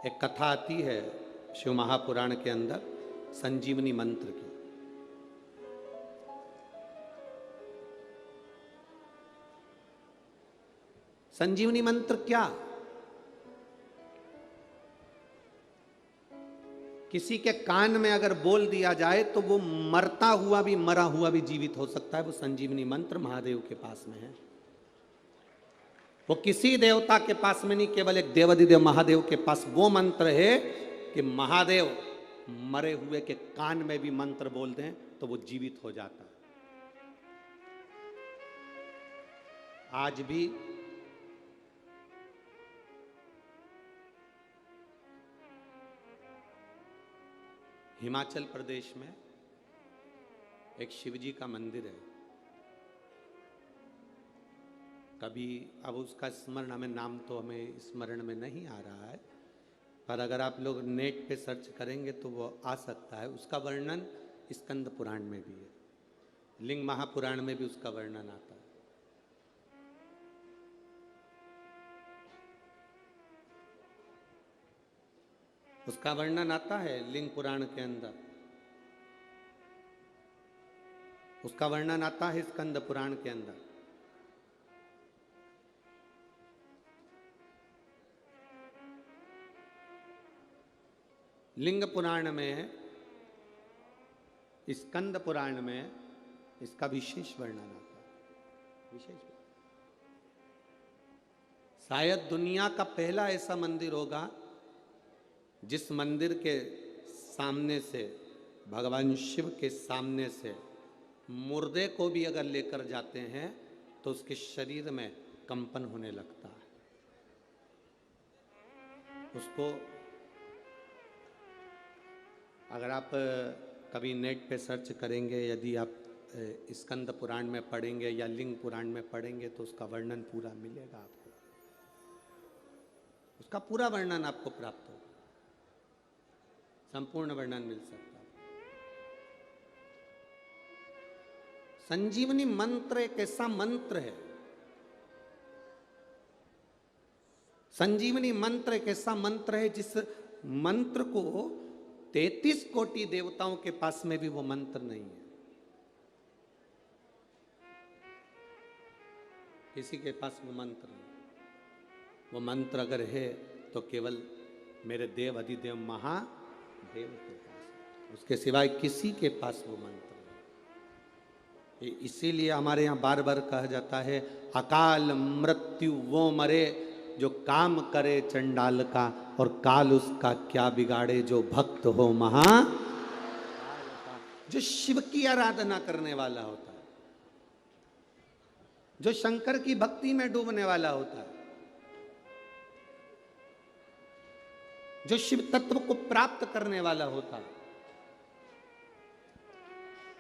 एक कथा आती है शिव महापुराण के अंदर संजीवनी मंत्र की। संजीवनी मंत्र क्या? किसी के कान में अगर बोल दिया जाए तो वो मरता हुआ भी मरा हुआ भी जीवित हो सकता है। वो संजीवनी मंत्र महादेव के पास में है। वो किसी देवता के पास में नहीं, केवल एक देवाधिदेव महादेव के पास वो मंत्र है कि महादेव मरे हुए के कान में भी मंत्र बोल दें तो वो जीवित हो जाता है। आज भी हिमाचल प्रदेश में एक शिवजी का मंदिर है। कभी अब उसका स्मरण हमें नाम तो हमें स्मरण में नहीं आ रहा है, पर अगर आप लोग नेट पे सर्च करेंगे तो वो आ सकता है। उसका वर्णन स्कंद पुराण में भी है, लिंग महापुराण में भी उसका वर्णन आता है। उसका वर्णन आता है लिंग पुराण के अंदर, उसका वर्णन आता है स्कंद पुराण के अंदर। लिंग पुराण में, स्कंद पुराण में इसका विशेष वर्णन आता है। विशेष शायद दुनिया का पहला ऐसा मंदिर होगा जिस मंदिर के सामने से, भगवान शिव के सामने से मुर्दे को भी अगर लेकर जाते हैं तो उसके शरीर में कंपन होने लगता है। उसको अगर आप कभी नेट पे सर्च करेंगे, यदि आप स्कंद पुराण में पढ़ेंगे या लिंग पुराण में पढ़ेंगे तो उसका वर्णन पूरा मिलेगा आपको। उसका पूरा वर्णन आपको प्राप्त होगा, संपूर्ण वर्णन मिल सकता है। संजीवनी मंत्र एक ऐसा मंत्र है, संजीवनी मंत्र एक ऐसा मंत्र है जिस मंत्र को 33 कोटि देवताओं के पास में भी वो मंत्र नहीं है। किसी के पास वो मंत्र नहीं। वो मंत्र अगर है तो केवल मेरे देव अधिदेव महादेव के पास है, उसके सिवाय किसी के पास वो मंत्र नहीं। इसीलिए हमारे यहाँ बार बार कहा जाता है, अकाल मृत्यु वो मरे जो काम करे चंडाल का, और काल उसका क्या बिगाड़े जो भक्त हो महा। जो शिव की आराधना करने वाला होता है, जो शंकर की भक्ति में डूबने वाला होता है, जो शिव तत्व को प्राप्त करने वाला होता है,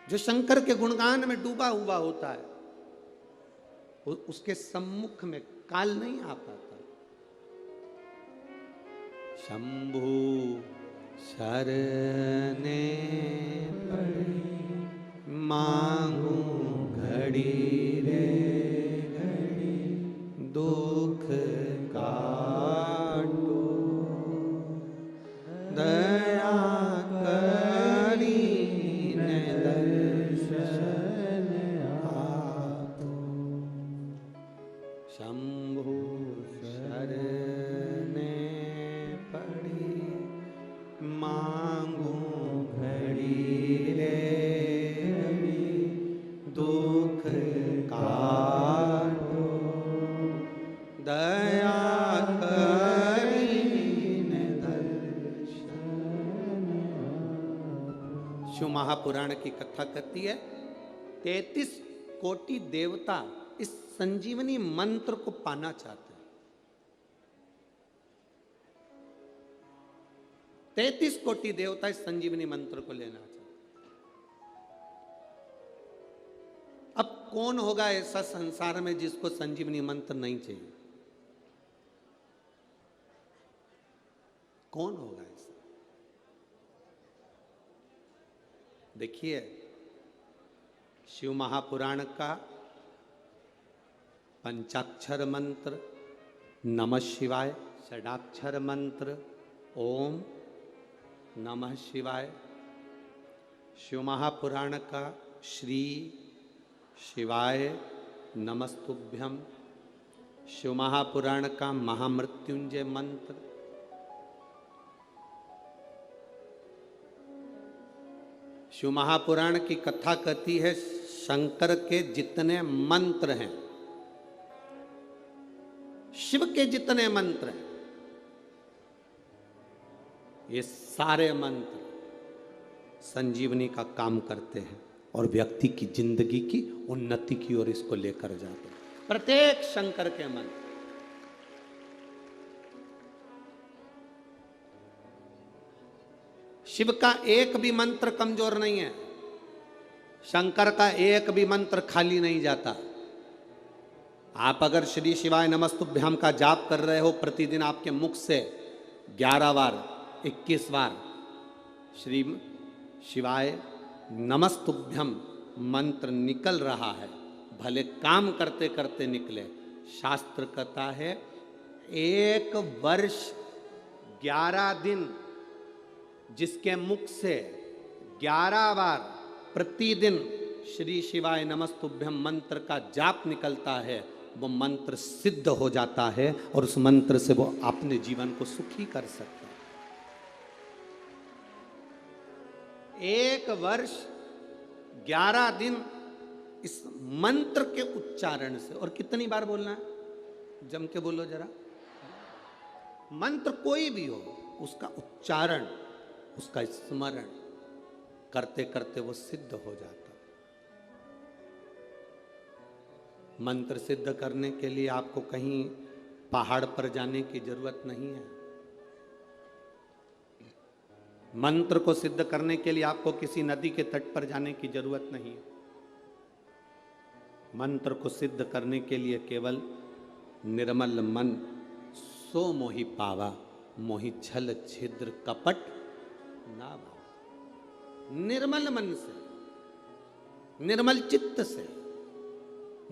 जो शंकर के गुणगान में डूबा हुआ होता है, उसके सम्मुख में काल नहीं आ पाता। शंभु शरणे पड़ी मांगू घड़ी रे घड़ी, दुख काटो दया करी ने दर्शन आपो। शंभु शरणे पड़ी मांगू घड़ी रे घड़ी, दुख काटो दया करी ने दर्शन। शिव महापुराण की कथा कहती है 33 कोटि देवता इस संजीवनी मंत्र को पाना चाहते हैं। 33 कोटि देवता इस संजीवनी मंत्र को लेना चाहते हैं। अब कौन होगा ऐसा संसार में जिसको संजीवनी मंत्र नहीं चाहिए? कौन होगा ऐसा? देखिए, शिव महापुराण का पंचाक्षर मंत्र नमः शिवाय, षडाक्षर मंत्र ओम नमः शिवाय। शिव महापुराण का श्री शिवाय नमस्तुभ्यम, शिव महापुराण का महामृत्युंजय मंत्र। शिव महापुराण की कथा कहती है शंकर के जितने मंत्र हैं, शिव के जितने मंत्र हैं, ये सारे मंत्र संजीवनी का काम करते हैं और व्यक्ति की जिंदगी की उन्नति की ओर इसको लेकर जाते हैं। प्रत्येक शंकर के मंत्र। शिव का एक भी मंत्र कमजोर नहीं है, शंकर का एक भी मंत्र खाली नहीं जाता। आप अगर श्री शिवाय नमस्तुभ्याम का जाप कर रहे हो, प्रतिदिन आपके मुख से 11 बार 21 बार श्री शिवाय नमस्तुभ्यम मंत्र निकल रहा है, भले काम करते करते निकले। शास्त्र कहता है 1 वर्ष 11 दिन जिसके मुख से 11 बार प्रतिदिन श्री शिवाय नमस्तुभ्यम मंत्र का जाप निकलता है, वो मंत्र सिद्ध हो जाता है और उस मंत्र से वो अपने जीवन को सुखी कर सकता है। 1 वर्ष 11 दिन इस मंत्र के उच्चारण से। और कितनी बार बोलना है? जम के बोलो जरा। मंत्र कोई भी हो, उसका उच्चारण, उसका स्मरण करते करते वो सिद्ध हो जाता है। मंत्र सिद्ध करने के लिए आपको कहीं पहाड़ पर जाने की जरूरत नहीं है। मंत्र को सिद्ध करने के लिए आपको किसी नदी के तट पर जाने की जरूरत नहीं है। मंत्र को सिद्ध करने के लिए केवल निर्मल मन सो मोहि पावा, मोहि छल छिद्र कपट ना भावा। निर्मल मन से, निर्मल चित्त से,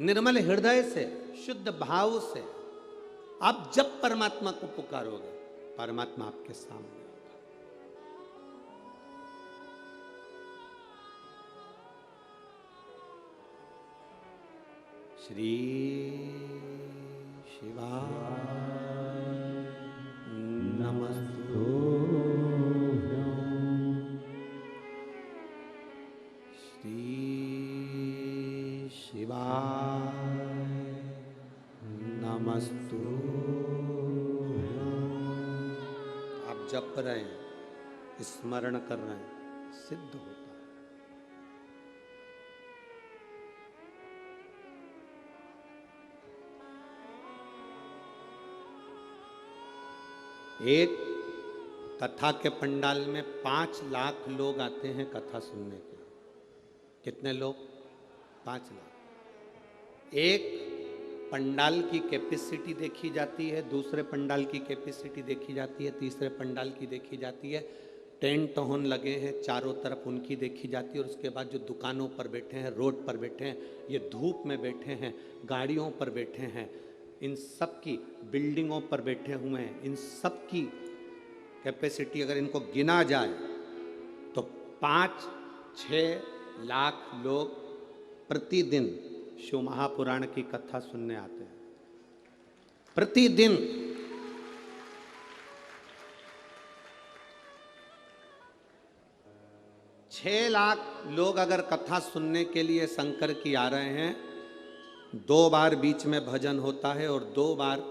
निर्मल हृदय से, शुद्ध भाव से आप जब परमात्मा को पुकारोगे, परमात्मा आपके सामने। श्री शिवाय नमस्तुभ्यं, श्री शिवाय नमस्तुभ्यं। आप जप रहे हैं, स्मरण कर रहे हैं, सिद्ध होता है। एक कथा के पंडाल में 5 लाख लोग आते हैं कथा सुनने के। कितने लोग? 5 लाख। एक पंडाल की कैपेसिटी देखी जाती है, दूसरे पंडाल की कैपेसिटी देखी जाती है, तीसरे पंडाल की देखी जाती है। टेंट होन लगे हैं चारों तरफ, उनकी देखी जाती है। और उसके बाद जो दुकानों पर बैठे हैं, रोड पर बैठे हैं, ये धूप में बैठे हैं, गाड़ियों पर बैठे हैं, इन सब की, बिल्डिंगों पर बैठे हुए हैं, इन सब की कैपेसिटी अगर इनको गिना जाए तो 5-6 लाख लोग प्रतिदिन शिव महापुराण की कथा सुनने आते हैं। प्रतिदिन। छह लाख लोग अगर कथा सुनने के लिए शंकर की आ रहे हैं, 2 बार बीच में भजन होता है और 2 बार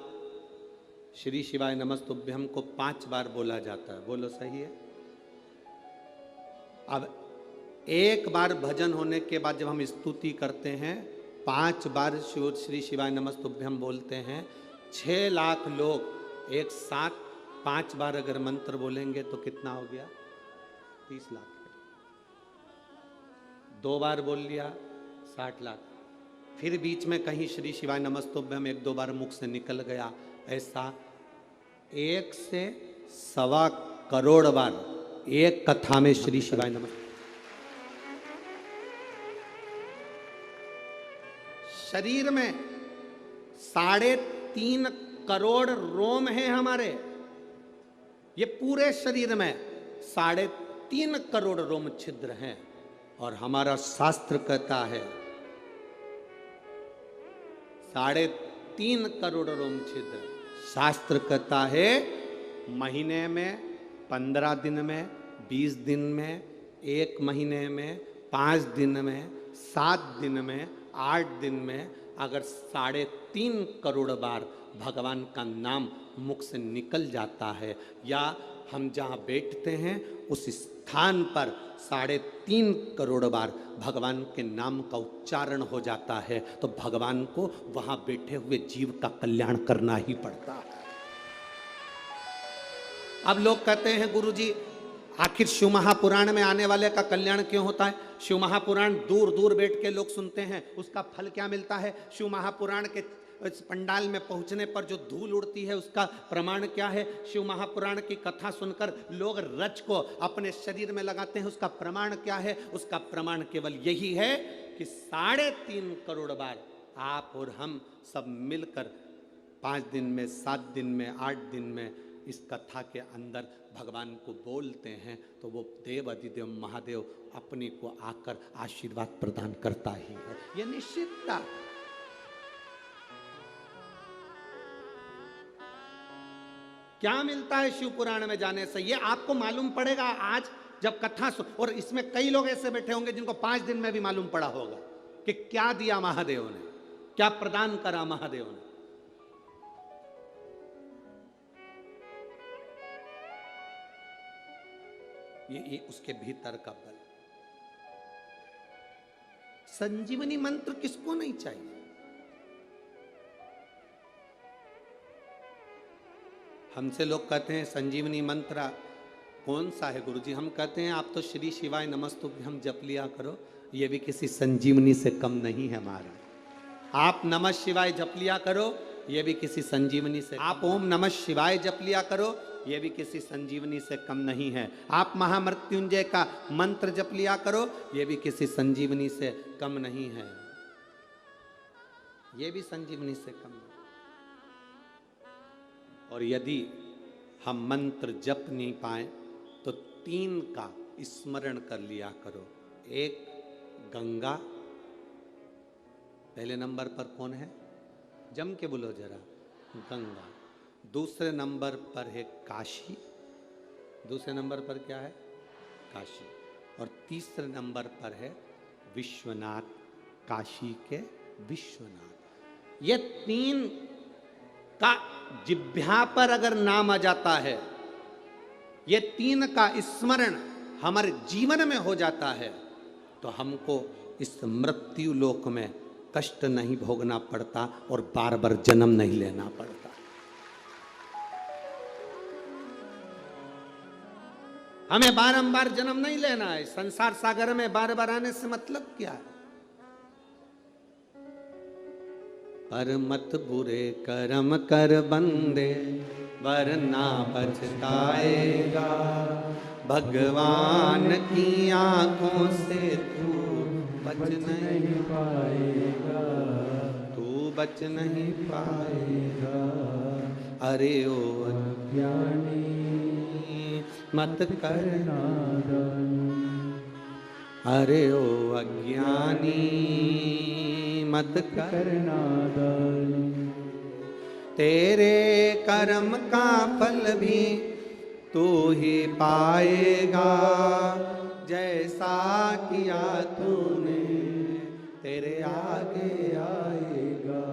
श्री शिवाय नमस्तुभ्यम को 5 बार बोला जाता है। बोलो सही है? अब 1 बार भजन होने के बाद जब हम स्तुति करते हैं, 5 बार श्री शिवाय नमस्तुभ्यम बोलते हैं, 6 लाख लोग एक साथ 5 बार अगर मंत्र बोलेंगे तो कितना हो गया? 30 लाख। 2 बार बोल लिया 60 लाख। फिर बीच में कहीं श्री शिवाय नमस्तुभ्यम 1-2 बार मुख से निकल गया। ऐसा 1 से 1.25 करोड़ बार एक कथा में श्री शिवाय नमस्तुभ्यम। शरीर में 3.5 करोड़ रोम हैं हमारे। ये पूरे शरीर में 3.5 करोड़ रोम छिद्र हैं और हमारा शास्त्र कहता है 3.5 करोड़ रोम छिद्र। शास्त्र कहता है महीने में, 15 दिन में, 20 दिन में, 1 महीने में, 5 दिन में, 7 दिन में, 8 दिन में अगर 3.5 करोड़ बार भगवान का नाम मुख से निकल जाता है या हम जहाँ बैठते हैं उस स्थान पर 3.5 करोड़ बार भगवान के नाम का उच्चारण हो जाता है तो भगवान को वहाँ बैठे हुए जीव का कल्याण करना ही पड़ता है। अब लोग कहते हैं गुरुजी आखिर शिव महापुराण में आने वाले का कल्याण क्यों होता है? शिव महापुराण दूर दूर बैठ के लोग सुनते हैं, उसका फल क्या मिलता है? शिव महापुराण के इस पंडाल में पहुंचने पर जो धूल उड़ती है उसका प्रमाण क्या है? शिव महापुराण की कथा सुनकर लोग रच को अपने शरीर में लगाते हैं, उसका प्रमाण क्या है? उसका प्रमाण केवल यही है कि 3.5 करोड़ बार आप और हम सब मिलकर 5 दिन में, 7 दिन में, 8 दिन में इस कथा के अंदर भगवान को बोलते हैं तो वो देव अधिदेव महादेव अपने को आकर आशीर्वाद प्रदान करता ही है। ये निश्चितता। क्या मिलता है शिव पुराण में जाने से? ये आपको मालूम पड़ेगा आज जब कथा सुन। और इसमें कई लोग ऐसे बैठे होंगे जिनको 5 दिन में भी मालूम पड़ा होगा कि क्या दिया महादेव ने, क्या प्रदान करा महादेव ने। ये उसके भीतर का बल। संजीवनी मंत्र किसको नहीं चाहिए? हमसे लोग कहते हैं संजीवनी मंत्र कौन सा है गुरुजी? हम कहते हैं आप तो श्री शिवाय नमस्तुभ्यम जप लिया करो, ये भी किसी संजीवनी से कम नहीं है हमारा। आप नमः शिवाय जप लिया करो, ये भी किसी संजीवनी से। आप ओम नमः शिवाय जप लिया करो, ये भी किसी संजीवनी से कम नहीं है। आप महामृत्युंजय का मंत्र जप लिया करो, ये भी किसी संजीवनी से कम नहीं है। ये भी संजीवनी से कम नहीं। और यदि हम मंत्र जप नहीं पाए तो 3 का स्मरण कर लिया करो। 1 गंगा, पहले नंबर पर कौन है? जम के बोलो जरा, गंगा। दूसरे नंबर पर है काशी। दूसरे नंबर पर क्या है? काशी। और तीसरे नंबर पर है विश्वनाथ, काशी के विश्वनाथ। ये 3 का जिह्वा पर अगर नाम आ जाता है, ये 3 का स्मरण हमारे जीवन में हो जाता है तो हमको इस मृत्यु लोक में कष्ट नहीं भोगना पड़ता और बार बार जन्म नहीं लेना पड़ता। हमें बारंबार जन्म नहीं लेना है। संसार सागर में बार बार आने से मतलब क्या है? पर मत बुरे कर्म कर बंदे वरना पछताएगा, भगवान की आंखों से तू बच नहीं पाएगा, तू बच नहीं पाएगा। अरे ओ अज्ञानी मत करना दानी, अरे ओ अज्ञानी मत करना दानी। तेरे कर्म का फल भी तू ही पाएगा, जैसा किया तूने तेरे आगे आएगा।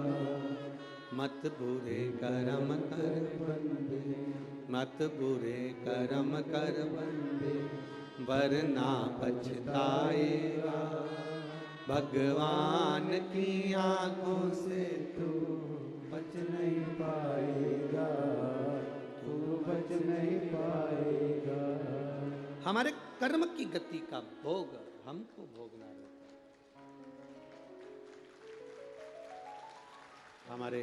मत बुरे कर्म कर बंदे, मत बुरे कर्म कर बंदे वरना पछताएगा, भगवान की आंखों से तू बच नहीं पाएगा, तू बच नहीं पाएगा। हमारे कर्म की गति का भोग हमको भोगना रहता है। हमारे